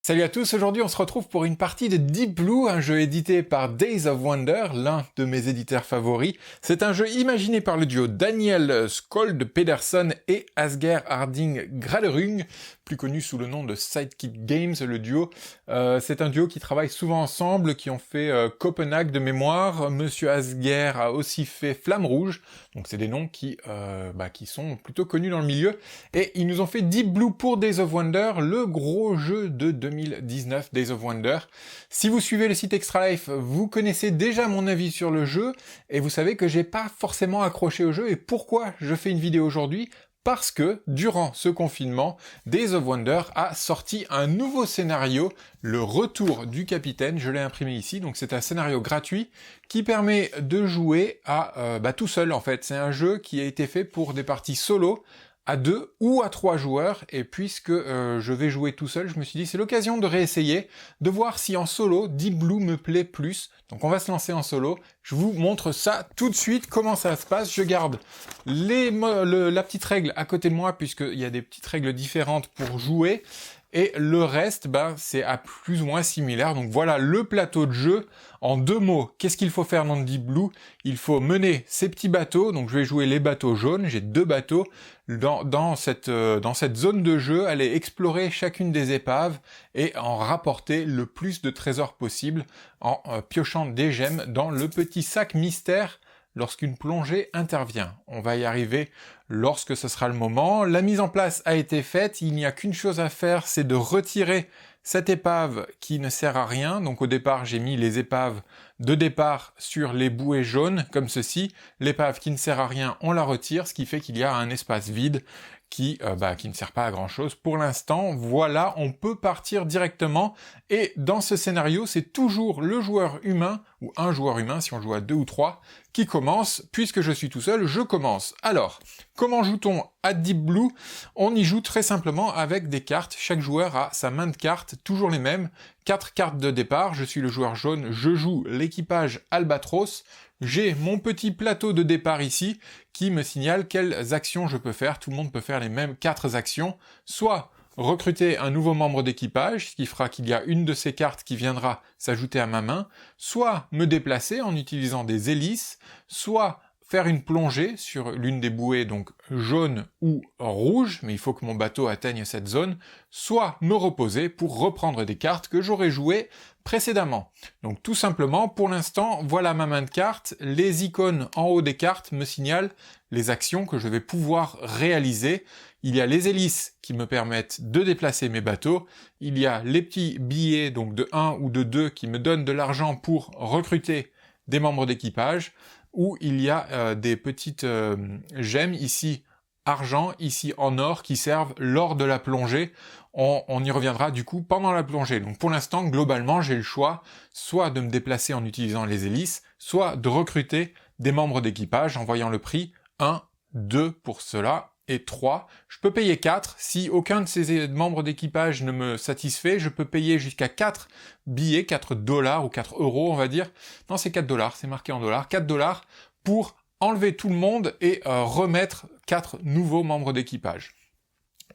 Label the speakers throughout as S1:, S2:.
S1: Salut à tous, aujourd'hui on se retrouve pour une partie de Deep Blue, un jeu édité par Days of Wonder, l'un de mes éditeurs favoris. C'est un jeu imaginé par le duo Daniel Skjold Pedersen et Asger Harding Gralerung, plus connu sous le nom de Sidekick Games, le duo. C'est un duo qui travaille souvent ensemble, qui ont fait Copenhague de mémoire. Monsieur Asger a aussi fait Flamme Rouge, donc c'est des noms qui sont plutôt connus dans le milieu. Et ils nous ont fait Deep Blue pour Days of Wonder, le gros jeu de 2019, Days of Wonder. Si vous suivez le site Extra Life, vous connaissez déjà mon avis sur le jeu, et vous savez que j'ai pas forcément accroché au jeu, et pourquoi je fais une vidéo aujourd'hui ? Parce que, durant ce confinement, Days of Wonder a sorti un nouveau scénario, le retour du capitaine, je l'ai imprimé ici, donc c'est un scénario gratuit qui permet de jouer à tout seul en fait. C'est un jeu qui a été fait pour des parties solo, à 2 ou à 3 joueurs, et puisque je vais jouer tout seul, je me suis dit c'est l'occasion de réessayer, de voir si en solo, Deep Blue me plaît plus. Donc on va se lancer en solo, je vous montre ça tout de suite, comment ça se passe. Je garde la petite règle à côté de moi, puisqu'il y a des petites règles différentes pour jouer, et le reste, c'est à plus ou moins similaire. Donc voilà le plateau de jeu. En 2 mots, qu'est-ce qu'il faut faire dans Deep Blue ? Il faut mener ces petits bateaux, donc je vais jouer les bateaux jaunes, j'ai 2 bateaux, dans cette zone de jeu, aller explorer chacune des épaves et en rapporter le plus de trésors possible en piochant des gemmes dans le petit sac mystère lorsqu'une plongée intervient. On va y arriver lorsque ce sera le moment. La mise en place a été faite, il n'y a qu'une chose à faire, c'est de retirer cette épave qui ne sert à rien. Donc au départ, j'ai mis les épaves de départ sur les bouées jaunes, comme ceci. L'épave qui ne sert à rien, on la retire, ce qui fait qu'il y a un espace vide qui ne sert pas à grand chose. Pour l'instant, voilà, on peut partir directement. Et dans ce scénario, c'est toujours le joueur humain, ou un joueur humain, si on joue à 2 ou 3, qui commence. Puisque je suis tout seul, je commence. Alors, comment joue-t-on à Deep Blue ? On y joue très simplement avec des cartes. Chaque joueur a sa main de cartes, toujours les mêmes. 4 cartes de départ, je suis le joueur jaune, je joue l'équipage Albatros. J'ai mon petit plateau de départ ici, qui me signale quelles actions je peux faire. Tout le monde peut faire les mêmes 4 actions. Soit recruter un nouveau membre d'équipage, ce qui fera qu'il y a une de ces cartes qui viendra s'ajouter à ma main, soit me déplacer en utilisant des hélices, soit faire une plongée sur l'une des bouées, donc jaune ou rouge, mais il faut que mon bateau atteigne cette zone, soit me reposer pour reprendre des cartes que j'aurais jouées précédemment. Donc tout simplement, pour l'instant, voilà ma main de cartes, les icônes en haut des cartes me signalent les actions que je vais pouvoir réaliser. Il y a les hélices qui me permettent de déplacer mes bateaux, il y a les petits billets donc de 1 ou de 2 qui me donnent de l'argent pour recruter des membres d'équipage, où il y a des petites gemmes, ici argent, ici en or, qui servent lors de la plongée. On y reviendra du coup pendant la plongée. Donc pour l'instant, globalement, j'ai le choix soit de me déplacer en utilisant les hélices, soit de recruter des membres d'équipage en voyant le prix 1, 2 pour cela, et 3. Je peux payer 4. Si aucun de ces membres d'équipage ne me satisfait, je peux payer jusqu'à 4 billets, 4 dollars ou 4 euros, on va dire. Non, c'est 4 dollars, c'est marqué en dollars. 4 dollars pour enlever tout le monde et remettre 4 nouveaux membres d'équipage.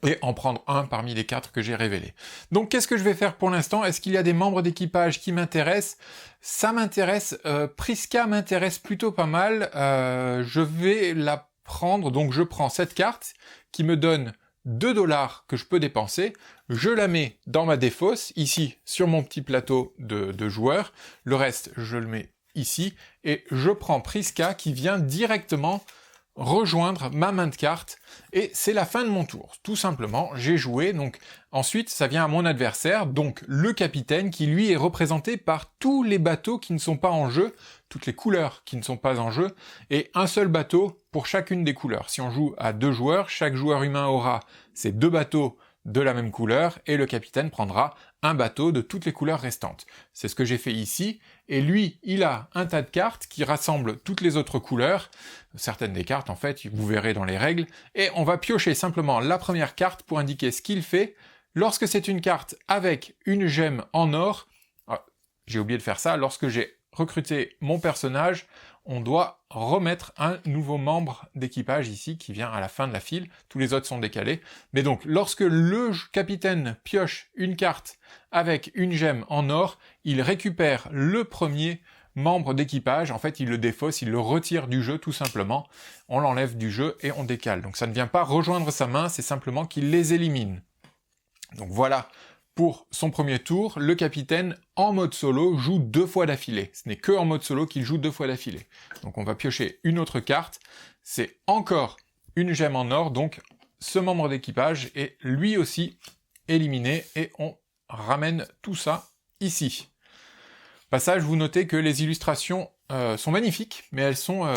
S1: Et en prendre un parmi les 4 que j'ai révélés. Donc qu'est-ce que je vais faire pour l'instant ? Est-ce qu'il y a des membres d'équipage qui m'intéressent ? Ça m'intéresse, Prisca m'intéresse plutôt pas mal, je vais la prendre, donc je prends cette carte qui me donne 2 dollars que je peux dépenser, je la mets dans ma défausse, ici sur mon petit plateau de joueurs, le reste je le mets ici, et je prends Prisca qui vient directement rejoindre ma main de cartes, et c'est la fin de mon tour. Tout simplement, j'ai joué, donc ensuite ça vient à mon adversaire, donc le capitaine, qui lui est représenté par tous les bateaux qui ne sont pas en jeu, toutes les couleurs qui ne sont pas en jeu, et un seul bateau pour chacune des couleurs. Si on joue à 2 joueurs, chaque joueur humain aura ses 2 bateaux de la même couleur, et le capitaine prendra un bateau de toutes les couleurs restantes. C'est ce que j'ai fait ici, et lui, il a un tas de cartes qui rassemblent toutes les autres couleurs, certaines des cartes en fait, vous verrez dans les règles, et on va piocher simplement la première carte pour indiquer ce qu'il fait. Lorsque c'est une carte avec une gemme en or, j'ai oublié de faire ça, lorsque j'ai recruté mon personnage, on doit remettre un nouveau membre d'équipage ici qui vient à la fin de la file. Tous les autres sont décalés. Mais donc, lorsque le capitaine pioche une carte avec une gemme en or, il récupère le premier membre d'équipage. En fait, il le défausse, il le retire du jeu tout simplement. On l'enlève du jeu et on décale. Donc ça ne vient pas rejoindre sa main, c'est simplement qu'il les élimine. Donc voilà. Pour son premier tour, le capitaine, en mode solo, joue 2 fois d'affilée. Ce n'est que en mode solo qu'il joue 2 fois d'affilée. Donc on va piocher une autre carte. C'est encore une gemme en or, donc ce membre d'équipage est lui aussi éliminé. Et on ramène tout ça ici. Passage, vous notez que les illustrations sont magnifiques, mais elles sont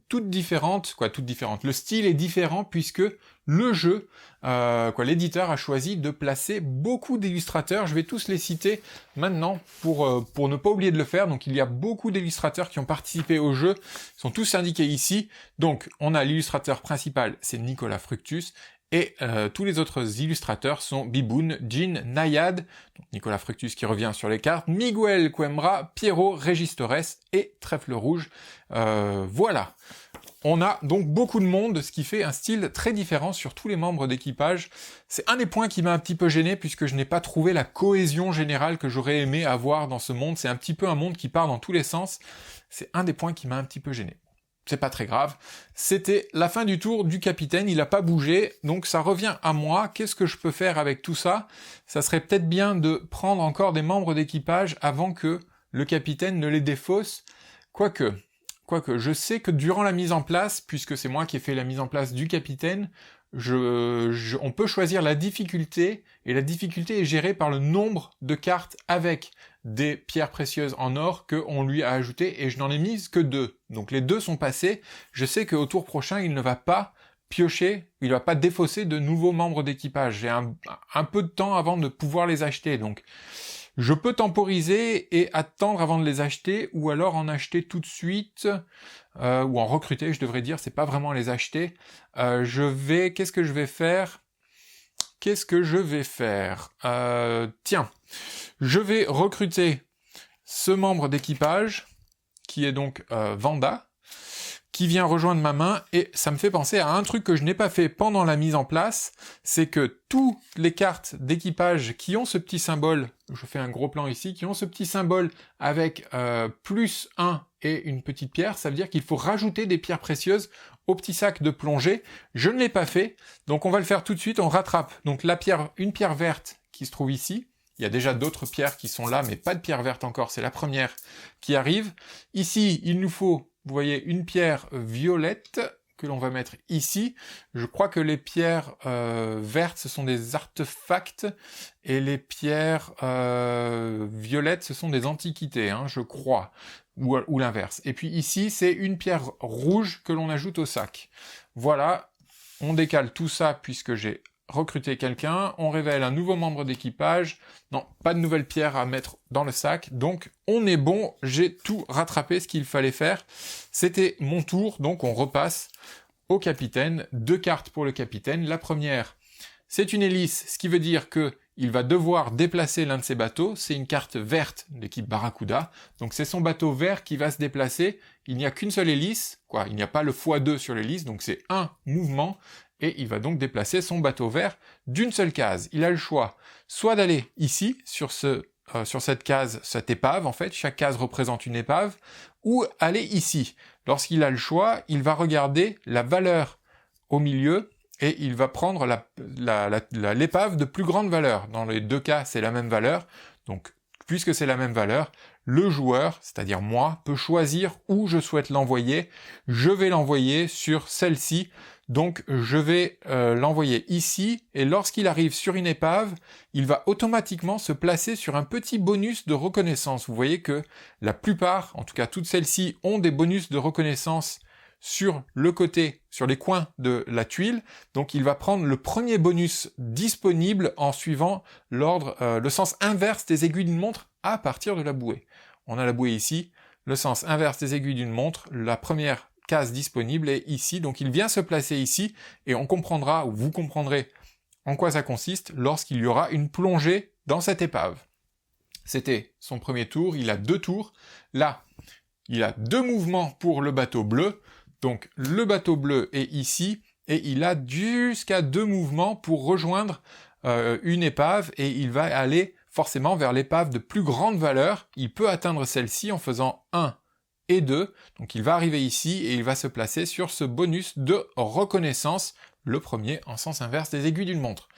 S1: toutes différentes. Le style est différent puisque le jeu, l'éditeur a choisi de placer beaucoup d'illustrateurs. Je vais tous les citer maintenant pour ne pas oublier de le faire. Donc il y a beaucoup d'illustrateurs qui ont participé au jeu. Ils sont tous indiqués ici. Donc on a l'illustrateur principal, c'est Nicolas Fructus. Et tous les autres illustrateurs sont Biboun, Jean, Nayad, donc Nicolas Fructus qui revient sur les cartes, Miguel Coimbra, Pierrot, Régis Torres et Trèfle Rouge. Voilà. On a donc beaucoup de monde, ce qui fait un style très différent sur tous les membres d'équipage. C'est un des points qui m'a un petit peu gêné puisque je n'ai pas trouvé la cohésion générale que j'aurais aimé avoir dans ce monde. C'est un petit peu un monde qui part dans tous les sens. C'est un des points qui m'a un petit peu gêné. C'est pas très grave. C'était la fin du tour du capitaine, il a pas bougé, donc ça revient à moi. Qu'est-ce que je peux faire avec tout ça? Ça serait peut-être bien de prendre encore des membres d'équipage avant que le capitaine ne les défausse. Quoique, je sais que durant la mise en place, puisque c'est moi qui ai fait la mise en place du capitaine, on peut choisir la difficulté, et la difficulté est gérée par le nombre de cartes avec des pierres précieuses en or qu'on lui a ajoutées, et je n'en ai mis que 2. Donc les 2 sont passés. Je sais qu'au tour prochain, il ne va pas piocher, il ne va pas défausser de nouveaux membres d'équipage. J'ai un peu de temps avant de pouvoir les acheter, donc je peux temporiser et attendre avant de les acheter, ou alors en acheter tout de suite, ou en recruter, je devrais dire, c'est pas vraiment les acheter. Qu'est-ce que je vais faire? Tiens, je vais recruter ce membre d'équipage, qui est donc Vanda, qui vient rejoindre ma main, et ça me fait penser à un truc que je n'ai pas fait pendant la mise en place, c'est que toutes les cartes d'équipage qui ont ce petit symbole, je fais un gros plan ici, qui ont ce petit symbole avec plus 1 et une petite pierre, ça veut dire qu'il faut rajouter des pierres précieuses au petit sac de plongée. Je ne l'ai pas fait, donc on va le faire tout de suite, on rattrape donc une pierre verte qui se trouve ici. Il y a déjà d'autres pierres qui sont là, mais pas de pierre verte encore, c'est la première qui arrive. Ici, il nous faut, vous voyez, une pierre violette que l'on va mettre ici. Je crois que les pierres vertes, ce sont des artefacts, et les pierres violettes, ce sont des antiquités, hein, je crois, ou l'inverse. Et puis ici, c'est une pierre rouge que l'on ajoute au sac. Voilà, on décale tout ça puisque j'ai recruté quelqu'un, on révèle un nouveau membre d'équipage. Non, pas de nouvelles pierres à mettre dans le sac, donc on est bon, j'ai tout rattrapé ce qu'il fallait faire. C'était mon tour, donc on repasse au capitaine. 2 cartes pour le capitaine. La première, c'est une hélice, ce qui veut dire que il va devoir déplacer l'un de ses bateaux. C'est une carte verte d'équipe Barracuda, donc c'est son bateau vert qui va se déplacer. Il n'y a qu'une seule hélice, il n'y a pas le x2 sur l'hélice, donc c'est un mouvement, et il va donc déplacer son bateau vert d'une seule case. Il a le choix, soit d'aller ici, sur cette case, cette épave, en fait, chaque case représente une épave, ou aller ici. Lorsqu'il a le choix, il va regarder la valeur au milieu, et il va prendre l'épave de plus grande valeur. Dans les 2 cas, c'est la même valeur, donc puisque c'est la même valeur, le joueur, c'est-à-dire moi, peut choisir où je souhaite l'envoyer. Je vais l'envoyer sur celle-ci, donc je vais l'envoyer ici, et lorsqu'il arrive sur une épave, il va automatiquement se placer sur un petit bonus de reconnaissance. Vous voyez que la plupart, en tout cas toutes celles-ci, ont des bonus de reconnaissance sur le côté, sur les coins de la tuile, donc il va prendre le premier bonus disponible en suivant l'ordre, le sens inverse des aiguilles d'une montre à partir de la bouée. On a la bouée ici, le sens inverse des aiguilles d'une montre, la première case disponible est ici, donc il vient se placer ici, et on comprendra, ou vous comprendrez en quoi ça consiste lorsqu'il y aura une plongée dans cette épave. C'était son premier tour, il a 2 tours. Là, il a 2 mouvements pour le bateau bleu, donc le bateau bleu est ici, et il a jusqu'à 2 mouvements pour rejoindre une épave, et il va aller forcément vers l'épave de plus grande valeur. Il peut atteindre celle-ci en faisant 1 et 2, donc il va arriver ici, et il va se placer sur ce bonus de reconnaissance, le premier en sens inverse des aiguilles d'une montre.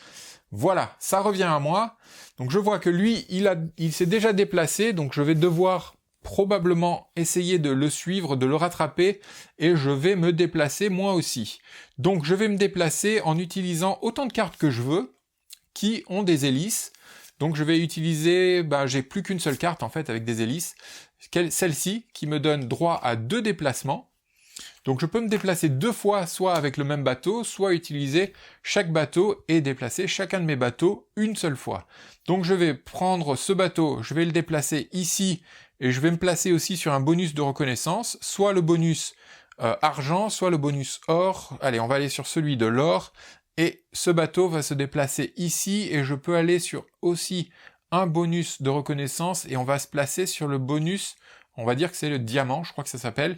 S1: Voilà, ça revient à moi. Donc je vois que lui, il s'est déjà déplacé, donc je vais devoir probablement essayer de le suivre, de le rattraper, et je vais me déplacer moi aussi. Donc je vais me déplacer en utilisant autant de cartes que je veux, qui ont des hélices. Donc je vais utiliser, j'ai plus qu'une seule carte en fait avec des hélices, celle-ci qui me donne droit à 2 déplacements. Donc je peux me déplacer 2 fois, soit avec le même bateau, soit utiliser chaque bateau et déplacer chacun de mes bateaux une seule fois. Donc je vais prendre ce bateau, je vais le déplacer ici, et je vais me placer aussi sur un bonus de reconnaissance, soit le bonus argent, soit le bonus or. Allez, on va aller sur celui de l'or, et ce bateau va se déplacer ici, et je peux aller sur aussi un bonus de reconnaissance, et on va se placer sur le bonus, on va dire que c'est le diamant, je crois que ça s'appelle.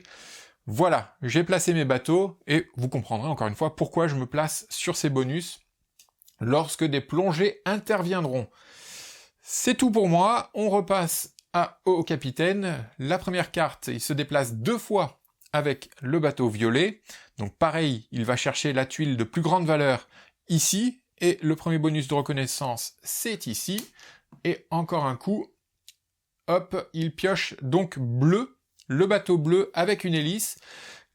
S1: Voilà, j'ai placé mes bateaux, et vous comprendrez encore une fois pourquoi je me place sur ces bonus lorsque des plongées interviendront. C'est tout pour moi, on repasse au capitaine. La première carte, il se déplace 2 fois avec le bateau violet, donc pareil, il va chercher la tuile de plus grande valeur ici, et le premier bonus de reconnaissance, c'est ici, et encore un coup, hop, il pioche donc bleu, le bateau bleu avec une hélice.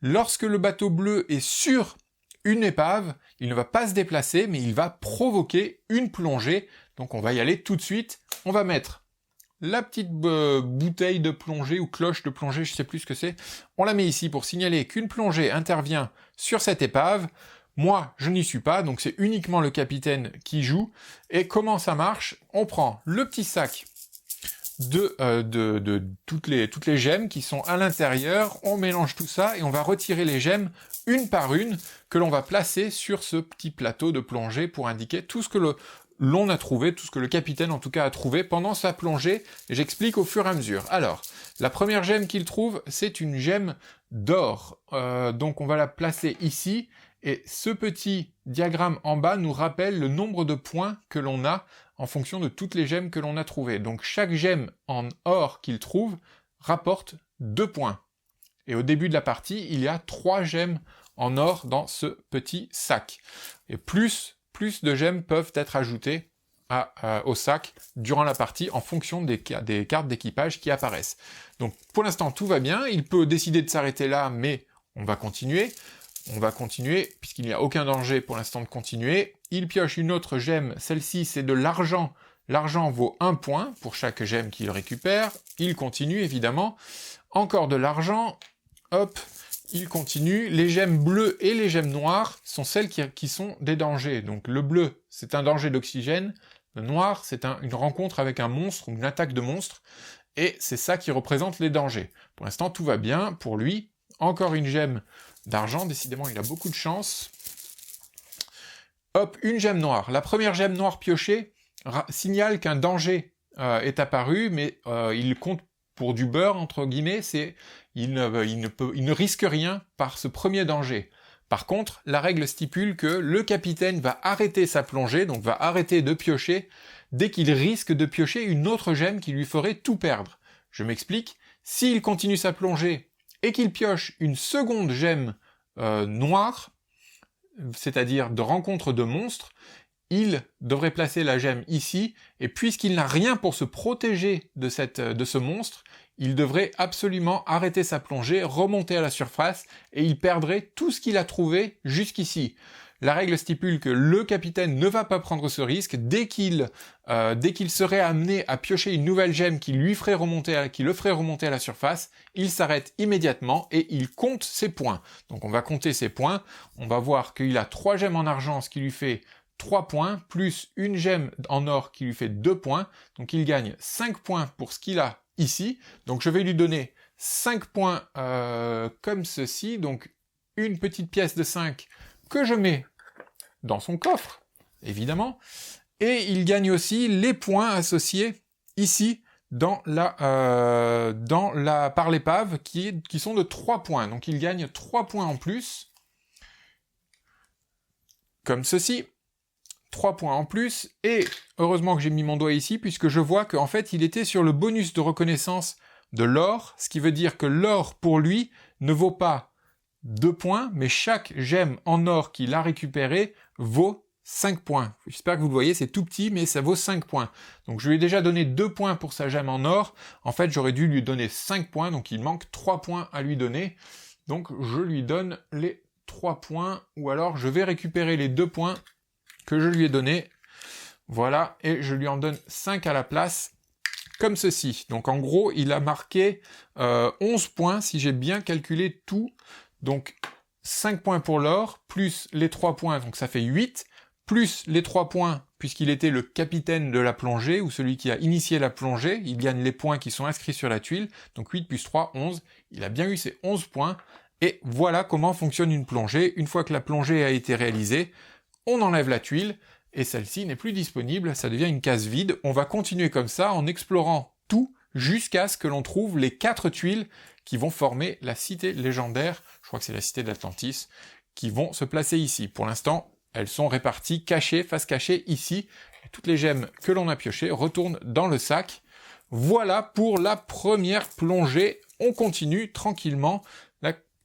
S1: Lorsque le bateau bleu est sur une épave, il ne va pas se déplacer, mais il va provoquer une plongée, donc on va y aller tout de suite. On va mettre la petite bouteille de plongée ou cloche de plongée, je sais plus ce que c'est. On la met ici pour signaler qu'une plongée intervient sur cette épave. Moi, je n'y suis pas, donc c'est uniquement le capitaine qui joue. Et comment ça marche? On prend le petit sac de toutes les gemmes qui sont à l'intérieur, on mélange tout ça et on va retirer les gemmes une par une que l'on va placer sur ce petit plateau de plongée pour indiquer tout ce que l'on a trouvé, tout ce que le capitaine en tout cas a trouvé pendant sa plongée, et j'explique au fur et à mesure. Alors, la première gemme qu'il trouve, c'est une gemme d'or, donc on va la placer ici, et ce petit diagramme en bas nous rappelle le nombre de points que l'on a en fonction de toutes les gemmes que l'on a trouvées. Donc chaque gemme en or qu'il trouve rapporte 2 points. Et au début de la partie, il y a 3 gemmes en or dans ce petit sac. Et plus de gemmes peuvent être ajoutées au sac durant la partie en fonction des cartes d'équipage qui apparaissent. Donc pour l'instant tout va bien, il peut décider de s'arrêter là, mais on va continuer. On va continuer, puisqu'il n'y a aucun danger pour l'instant de continuer. Il pioche une autre gemme, celle-ci c'est de l'argent. L'argent vaut 1 point pour chaque gemme qu'il récupère. Il continue évidemment. Encore de l'argent, hop, il continue. Les gemmes bleues et les gemmes noires sont celles qui sont des dangers. Donc le bleu, c'est un danger d'oxygène. Le noir, c'est une rencontre avec un monstre, ou une attaque de monstre. Et c'est ça qui représente les dangers. Pour l'instant, tout va bien pour lui. Encore une gemme d'argent, décidément il a beaucoup de chance. Hop, une gemme noire. La première gemme noire piochée signale qu'un danger est apparu, mais il compte pour du beurre, entre guillemets, il ne risque rien par ce premier danger. Par contre, la règle stipule que le capitaine va arrêter sa plongée, donc va arrêter de piocher, dès qu'il risque de piocher une autre gemme qui lui ferait tout perdre. Je m'explique, s'il continue sa plongée et qu'il pioche une seconde gemme noire, c'est-à-dire de rencontre de monstres, il devrait placer la gemme ici, et puisqu'il n'a rien pour se protéger de ce monstre, il devrait absolument arrêter sa plongée, remonter à la surface, et il perdrait tout ce qu'il a trouvé jusqu'ici. La règle stipule que le capitaine ne va pas prendre ce risque. Dès qu'il serait amené à piocher une nouvelle gemme qui le ferait remonter à la surface, il s'arrête immédiatement et il compte ses points. Donc on va compter ses points. On va voir qu'il a 3 gemmes en argent, ce qui lui fait 3 points, plus une gemme en or qui lui fait 2 points. Donc il gagne 5 points pour ce qu'il a ici. Donc je vais lui donner 5 points comme ceci. Donc une petite pièce de 5 que je mets dans son coffre, évidemment, et il gagne aussi les points associés ici par l'épave qui sont de 3 points. Donc il gagne 3 points en plus, comme ceci. 3 points en plus, et heureusement que j'ai mis mon doigt ici, puisque je vois qu'en fait, il était sur le bonus de reconnaissance de l'or, ce qui veut dire que l'or, pour lui, ne vaut pas 2 points, mais chaque gemme en or qu'il a récupéré vaut 5 points. J'espère que vous le voyez, c'est tout petit, mais ça vaut 5 points. Donc je lui ai déjà donné 2 points pour sa gemme en or, en fait, j'aurais dû lui donner 5 points, donc il manque 3 points à lui donner. Donc je lui donne les 3 points, ou alors je vais récupérer les 2 points que je lui ai donné, voilà, et je lui en donne 5 à la place, comme ceci. Donc en gros, il a marqué 11 points, si j'ai bien calculé tout, donc 5 points pour l'or, plus les 3 points, donc ça fait 8, plus les 3 points, puisqu'il était le capitaine de la plongée, ou celui qui a initié la plongée, il gagne les points qui sont inscrits sur la tuile, donc 8 plus 3, 11, il a bien eu ses 11 points, et voilà comment fonctionne une plongée. Une fois que la plongée a été réalisée, on enlève la tuile, et celle-ci n'est plus disponible, ça devient une case vide. On va continuer comme ça, en explorant tout, jusqu'à ce que l'on trouve les 4 tuiles qui vont former la cité légendaire, je crois que c'est la cité d'Atlantis, qui vont se placer ici. Pour l'instant, elles sont réparties, cachées, face cachée, ici, et toutes les gemmes que l'on a piochées retournent dans le sac. Voilà pour la première plongée, on continue tranquillement,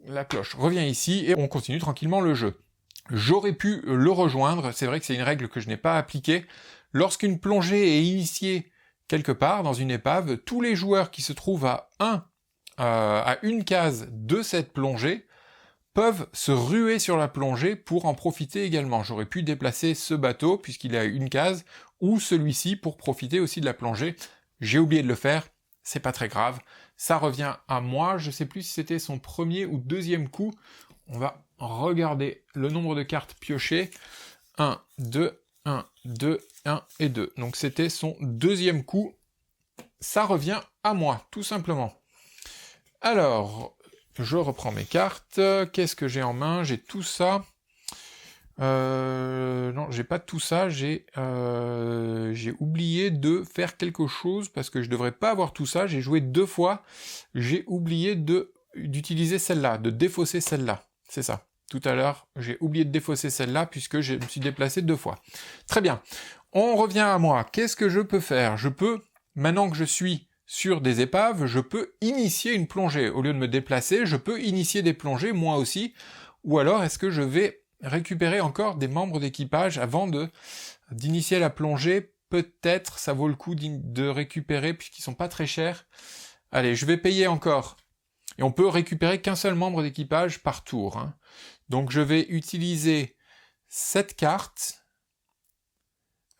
S1: la cloche revient ici, et on continue tranquillement le jeu. J'aurais pu le rejoindre, c'est vrai que c'est une règle que je n'ai pas appliquée. Lorsqu'une plongée est initiée quelque part dans une épave, tous les joueurs qui se trouvent à une case de cette plongée peuvent se ruer sur la plongée pour en profiter également. J'aurais pu déplacer ce bateau puisqu'il est à une case, ou celui-ci pour profiter aussi de la plongée. J'ai oublié de le faire, c'est pas très grave. Ça revient à moi, je sais plus si c'était son premier ou deuxième coup. On va regarder le nombre de cartes piochées. 1, 2, 1, 2, 1 et 2. Donc c'était son deuxième coup. Ça revient à moi, tout simplement. Alors, je reprends mes cartes. Qu'est-ce que j'ai en main? J'ai tout ça. Non, j'ai pas tout ça. J'ai oublié de faire quelque chose parce que je devrais pas avoir tout ça. J'ai joué 2 fois. J'ai oublié d'utiliser celle-là, de défausser celle-là. C'est ça. Tout à l'heure, j'ai oublié de défausser celle-là puisque je me suis déplacé 2 fois. Très bien. On revient à moi. Qu'est-ce que je peux faire? Je peux, maintenant que je suis sur des épaves, je peux initier une plongée. Au lieu de me déplacer, je peux initier des plongées, moi aussi. Ou alors, est-ce que je vais récupérer encore des membres d'équipage avant d'initier la plongée? Peut-être, ça vaut le coup de récupérer puisqu'ils sont pas très chers. Allez, je vais payer encore. Et on peut récupérer qu'un seul membre d'équipage par tour. Hein. Donc je vais utiliser cette carte.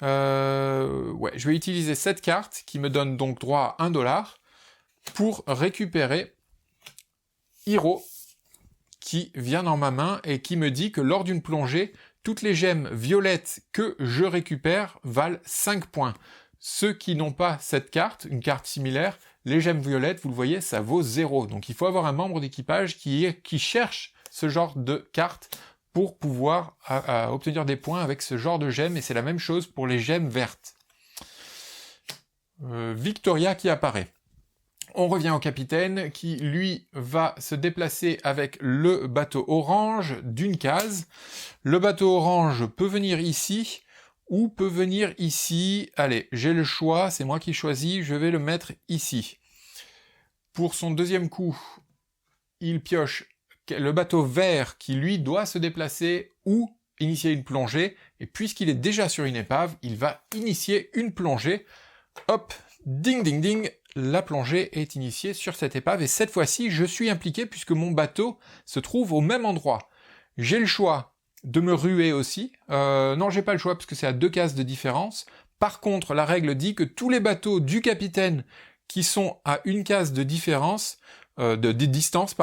S1: Je vais utiliser cette carte qui me donne donc droit à 1$ pour récupérer Hiro qui vient dans ma main et qui me dit que lors d'une plongée, toutes les gemmes violettes que je récupère valent 5 points. Ceux qui n'ont pas cette carte, une carte similaire, les gemmes violettes, vous le voyez, ça vaut 0. Donc il faut avoir un membre d'équipage qui cherche ce genre de carte pour pouvoir obtenir des points avec ce genre de gemmes, et c'est la même chose pour les gemmes vertes. Victoria qui apparaît. On revient au capitaine qui, lui, va se déplacer avec le bateau orange d'une case. Le bateau orange peut venir ici, ou peut venir ici. Allez, j'ai le choix, c'est moi qui choisis, je vais le mettre ici. Pour son deuxième coup, il pioche le bateau vert qui, lui, doit se déplacer ou initier une plongée. Et puisqu'il est déjà sur une épave, il va initier une plongée. Hop, ding ding ding, la plongée est initiée sur cette épave. Et cette fois-ci, je suis impliqué puisque mon bateau se trouve au même endroit. J'ai le choix de me ruer aussi. Non, j'ai pas le choix parce que c'est à 2 cases de différence. Par contre, la règle dit que tous les bateaux du capitaine qui sont à 1 case de différence, de distance,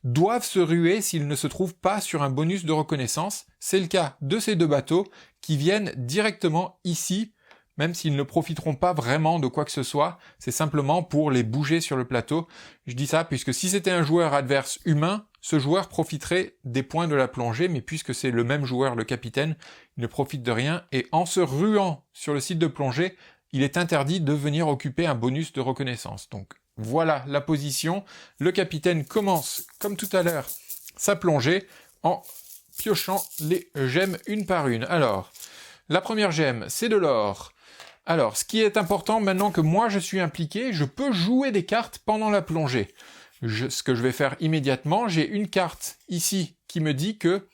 S1: doivent se ruer s'ils ne se trouvent pas sur un bonus de reconnaissance. C'est le cas de ces 2 bateaux qui viennent directement ici, même s'ils ne profiteront pas vraiment de quoi que ce soit, c'est simplement pour les bouger sur le plateau. Je dis ça puisque si c'était un joueur adverse humain, ce joueur profiterait des points de la plongée, mais puisque c'est le même joueur, le capitaine, il ne profite de rien, et en se ruant sur le site de plongée, il est interdit de venir occuper un bonus de reconnaissance. Donc voilà la position. Le capitaine commence, comme tout à l'heure, sa plongée en piochant les gemmes une par une. Alors, la première gemme, c'est de l'or. Alors, ce qui est important, maintenant que moi je suis impliqué, je peux jouer des cartes pendant la plongée. Ce que je vais faire immédiatement, j'ai une carte ici qui me dit que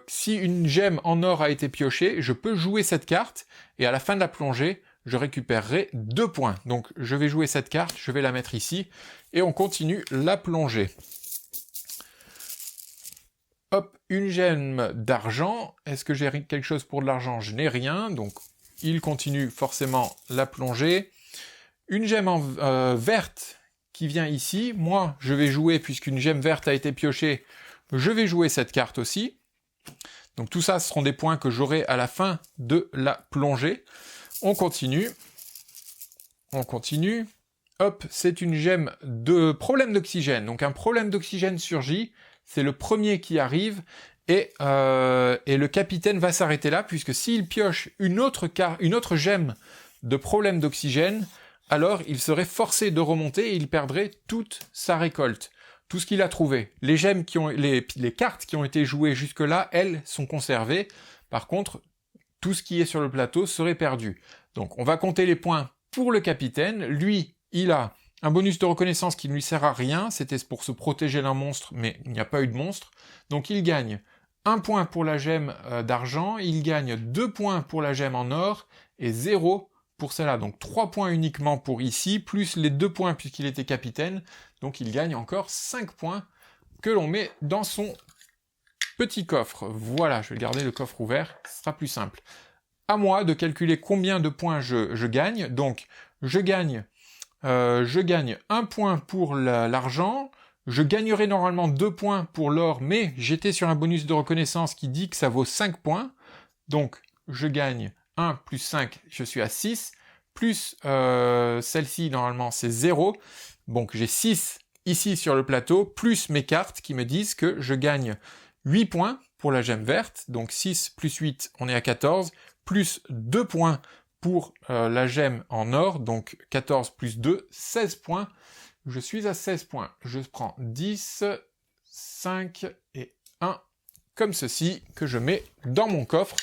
S1: si une gemme en or a été piochée, je peux jouer cette carte, et à la fin de la plongée, je récupérerai 2 points. Donc je vais jouer cette carte, je vais la mettre ici, et on continue la plongée. Hop, une gemme d'argent. Est-ce que j'ai quelque chose pour de l'argent? Je n'ai rien, donc il continue forcément la plongée. Une gemme verte qui vient ici. Moi, je vais jouer, puisqu'une gemme verte a été piochée, je vais jouer cette carte aussi. Donc tout ça, ce seront des points que j'aurai à la fin de la plongée. On continue. On continue. Hop, c'est une gemme de problème d'oxygène. Donc un problème d'oxygène surgit. C'est le premier qui arrive. Et le capitaine va s'arrêter là, puisque s'il pioche une autre gemme de problème d'oxygène, alors il serait forcé de remonter et il perdrait toute sa récolte. Tout ce qu'il a trouvé. Les gemmes les cartes qui ont été jouées jusque-là, elles, sont conservées. Par contre, tout ce qui est sur le plateau serait perdu. Donc, on va compter les points pour le capitaine. Lui, il a un bonus de reconnaissance qui ne lui sert à rien. C'était pour se protéger d'un monstre, mais il n'y a pas eu de monstre. Donc, il gagne 1 point pour la gemme d'argent. Il gagne 2 points pour la gemme en or et 0 pour celle-là. Donc 3 points uniquement pour ici, plus les 2 points puisqu'il était capitaine. Donc il gagne encore 5 points que l'on met dans son petit coffre. Voilà, je vais garder le coffre ouvert, ce sera plus simple. À moi de calculer combien de points je gagne. Donc je gagne 1 point pour l'argent. Je gagnerai normalement 2 points pour l'or, mais j'étais sur un bonus de reconnaissance qui dit que ça vaut 5 points. Donc je gagne 1 plus 5, je suis à 6, plus celle-ci, normalement, c'est 0. Donc j'ai 6 ici sur le plateau, plus mes cartes qui me disent que je gagne 8 points pour la gemme verte. Donc 6 plus 8, on est à 14, plus 2 points pour la gemme en or. Donc 14 plus 2, 16 points. Je suis à 16 points. Je prends 10, 5 et 1, comme ceci, que je mets dans mon coffre.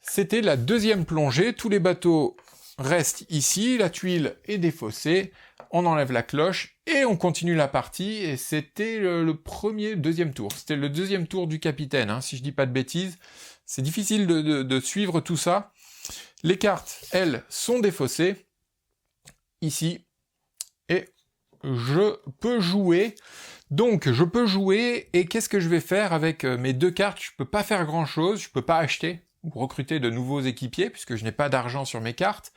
S1: C'était la deuxième plongée, tous les bateaux restent ici, la tuile est défaussée, on enlève la cloche et on continue la partie, et c'était deuxième tour. C'était le deuxième tour du capitaine, hein, si je dis pas de bêtises. C'est difficile de suivre tout ça. Les cartes, elles, sont défaussées, ici, et je peux jouer. Donc, je peux jouer, et qu'est-ce que je vais faire avec mes 2 cartes? Je peux pas faire grand-chose, je peux pas acheter ou recruter de nouveaux équipiers, puisque je n'ai pas d'argent sur mes cartes.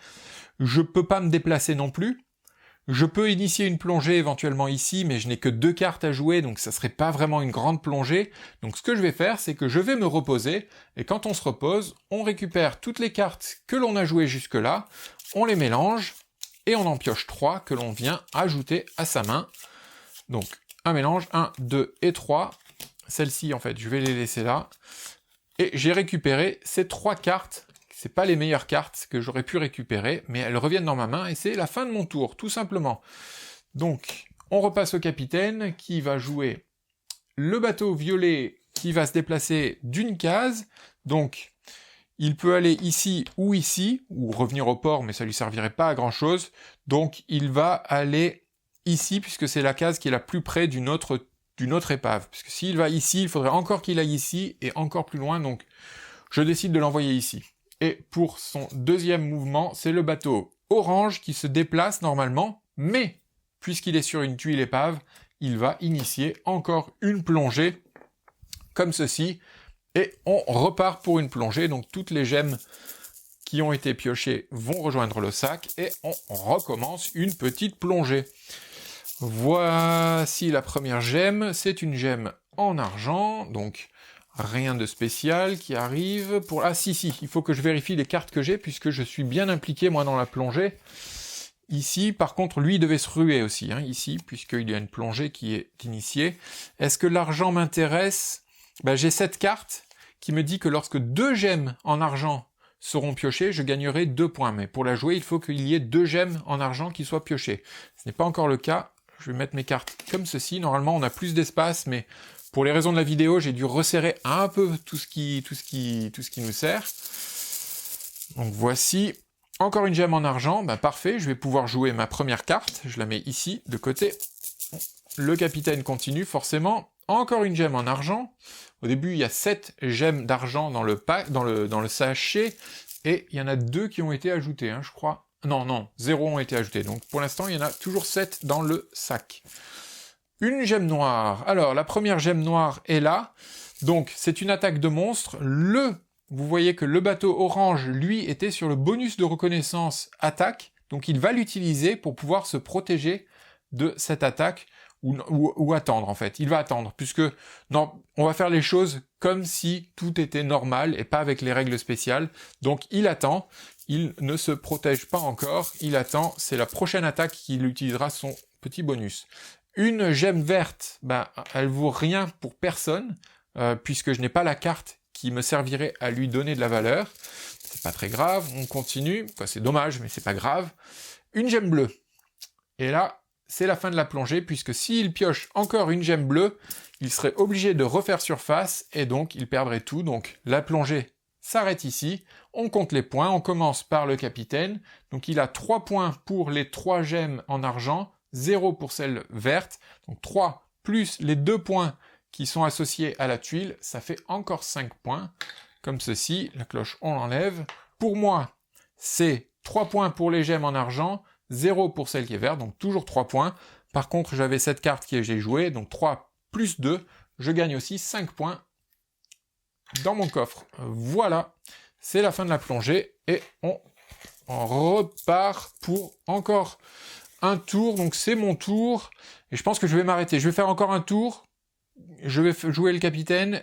S1: Je peux pas me déplacer non plus. Je peux initier une plongée éventuellement ici, mais je n'ai que 2 cartes à jouer, donc ça serait pas vraiment une grande plongée. Donc ce que je vais faire, c'est que je vais me reposer, et quand on se repose, on récupère toutes les cartes que l'on a jouées jusque-là, on les mélange, et on en pioche 3 que l'on vient ajouter à sa main. Donc un mélange, 1, 2 et 3. Celles-ci, en fait, je vais les laisser là. Et j'ai récupéré ces 3 cartes. C'est pas les meilleures cartes que j'aurais pu récupérer, mais elles reviennent dans ma main et c'est la fin de mon tour, tout simplement. Donc, on repasse au capitaine qui va jouer le bateau violet qui va se déplacer d'une case. Donc, il peut aller ici, ou revenir au port, mais ça lui servirait pas à grand chose. Donc, il va aller ici, puisque c'est la case qui est la plus près d'une autre épave. Puisque s'il va ici, il faudrait encore qu'il aille ici, et encore plus loin, donc je décide de l'envoyer ici. Et pour son deuxième mouvement, c'est le bateau orange qui se déplace normalement, mais puisqu'il est sur une tuile épave, il va initier encore une plongée, comme ceci, et on repart pour une plongée. Donc toutes les gemmes qui ont été piochées vont rejoindre le sac, et on recommence une petite plongée. Voici la première gemme, c'est une gemme en argent, donc rien de spécial qui arrive pour... Ah si, il faut que je vérifie les cartes que j'ai, puisque je suis bien impliqué moi dans la plongée. Ici, par contre, lui, il devait se ruer aussi, hein, ici, puisqu'il y a une plongée qui est initiée. Est-ce que l'argent m'intéresse? J'ai cette carte qui me dit que lorsque 2 gemmes en argent seront piochées, je gagnerai 2 points. Mais pour la jouer, il faut qu'il y ait 2 gemmes en argent qui soient piochées. Ce n'est pas encore le cas. Je vais mettre mes cartes comme ceci. Normalement, on a plus d'espace, mais pour les raisons de la vidéo, j'ai dû resserrer un peu tout ce qui nous sert. Donc voici. Encore une gemme en argent. Ben, parfait, je vais pouvoir jouer ma première carte. Je la mets ici, de côté. Le capitaine continue, forcément. Encore une gemme en argent. Au début, il y a 7 gemmes d'argent dans le sachet, et il y en a 2 qui ont été ajoutées, hein, je crois. Non, 0 ont été ajoutés. Donc pour l'instant, il y en a toujours 7 dans le sac. Une gemme noire. Alors, la première gemme noire est là. Donc, c'est une attaque de monstre. Vous voyez que le bateau orange, lui, était sur le bonus de reconnaissance attaque. Donc, il va l'utiliser pour pouvoir se protéger de cette attaque. Ou attendre en fait. Il va attendre, puisque non, on va faire les choses comme si tout était normal et pas avec les règles spéciales. Donc il attend, il ne se protège pas encore, il attend, c'est la prochaine attaque qu'il utilisera son petit bonus. Une gemme verte, elle vaut rien pour personne, puisque je n'ai pas la carte qui me servirait à lui donner de la valeur. C'est pas très grave, on continue, c'est dommage, mais c'est pas grave. Une gemme bleue. Et là, c'est la fin de la plongée, puisque s'il pioche encore une gemme bleue, il serait obligé de refaire surface, et donc il perdrait tout. Donc la plongée s'arrête ici, on compte les points, on commence par le capitaine, donc il a 3 points pour les 3 gemmes en argent, 0 pour celle verte, donc 3 plus les 2 points qui sont associés à la tuile, ça fait encore 5 points, comme ceci, la cloche on l'enlève. Pour moi, c'est 3 points pour les gemmes en argent, 0 pour celle qui est verte, donc toujours 3 points. Par contre, j'avais cette carte que j'ai jouée, donc 3 plus 2, je gagne aussi 5 points dans mon coffre. Voilà, c'est la fin de la plongée, et on repart pour encore un tour, donc c'est mon tour, et je pense que je vais m'arrêter. Je vais faire encore un tour, je vais jouer le capitaine,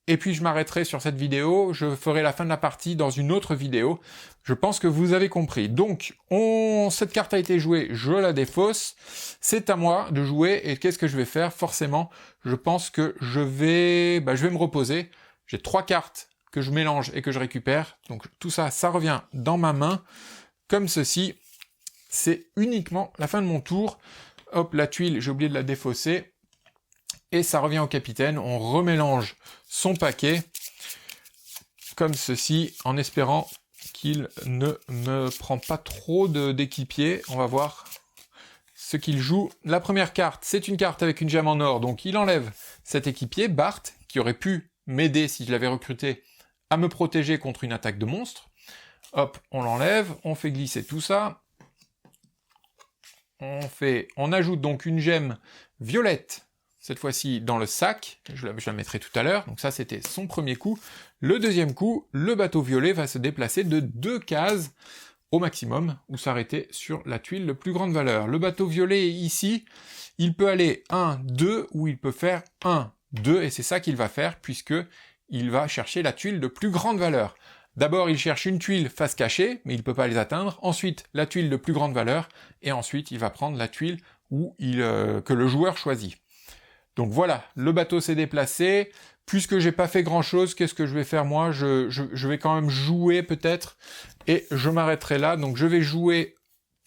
S1: et puis je m'arrêterai sur cette vidéo, je ferai la fin de la partie dans une autre vidéo. Je pense que vous avez compris. Donc, cette carte a été jouée, je la défausse. C'est à moi de jouer, et qu'est-ce que je vais faire? Forcément, je pense que je vais me reposer. J'ai 3 cartes que je mélange et que je récupère. Donc tout ça, ça revient dans ma main, comme ceci. C'est uniquement la fin de mon tour. Hop, la tuile, j'ai oublié de la défausser. Et ça revient au capitaine, on remélange son paquet, comme ceci, en espérant qu'il ne me prend pas trop d'équipiers. On va voir ce qu'il joue. La première carte, c'est une carte avec une gemme en or, donc il enlève cet équipier, Bart, qui aurait pu m'aider si je l'avais recruté à me protéger contre une attaque de monstre. Hop, on l'enlève, on fait glisser tout ça. On ajoute donc une gemme violette, cette fois-ci dans le sac, je la mettrai tout à l'heure, donc ça c'était son premier coup. Le deuxième coup, le bateau violet va se déplacer de 2 cases au maximum, ou s'arrêter sur la tuile de plus grande valeur. Le bateau violet ici, il peut aller 1, 2, ou il peut faire 1, 2, et c'est ça qu'il va faire, puisque il va chercher la tuile de plus grande valeur. D'abord, il cherche une tuile face cachée, mais il ne peut pas les atteindre. Ensuite, la tuile de plus grande valeur, et ensuite, il va prendre la tuile que le joueur choisit. Donc voilà, le bateau s'est déplacé. Puisque j'ai pas fait grand chose, qu'est-ce que je vais faire moi? Je vais quand même jouer peut-être, et je m'arrêterai là. Donc je vais jouer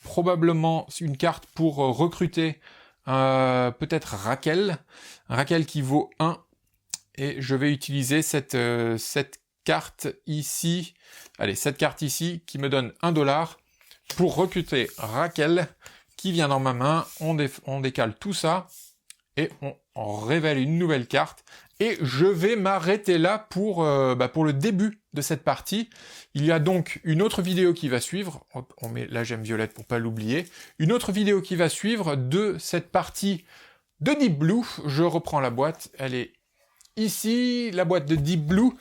S1: probablement une carte pour recruter peut-être Raquel qui vaut 1, et je vais utiliser cette carte ici, cette carte ici qui me donne 1$ pour recruter Raquel qui vient dans ma main. On décale tout ça et on révèle une nouvelle carte, et je vais m'arrêter là pour le début de cette partie. Il y a donc une autre vidéo qui va suivre. Hop, on met la gemme violette pour pas l'oublier. Une autre vidéo qui va suivre de cette partie de Deep Blue. Je reprends la boîte, elle est ici, la boîte de Deep Blue,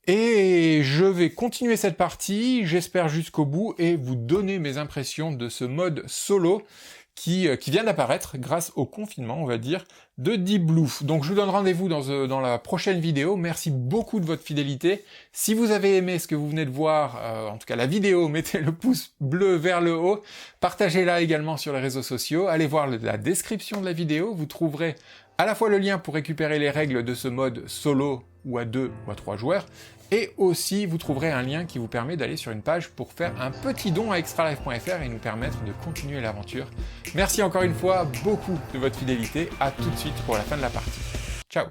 S1: et je vais continuer cette partie, j'espère jusqu'au bout, et vous donner mes impressions de ce mode solo qui vient d'apparaître grâce au confinement, on va dire, de Deep Blue. Donc je vous donne rendez-vous dans la prochaine vidéo. Merci beaucoup de votre fidélité. Si vous avez aimé ce que vous venez de voir, en tout cas la vidéo, mettez le pouce bleu vers le haut. Partagez-la également sur les réseaux sociaux. Allez voir la description de la vidéo. Vous trouverez à la fois le lien pour récupérer les règles de ce mode solo ou à 2 ou à 3 joueurs, Et aussi, vous trouverez un lien qui vous permet d'aller sur une page pour faire un petit don à extralife.fr et nous permettre de continuer l'aventure. Merci encore une fois beaucoup de votre fidélité. À tout de suite pour la fin de la partie. Ciao!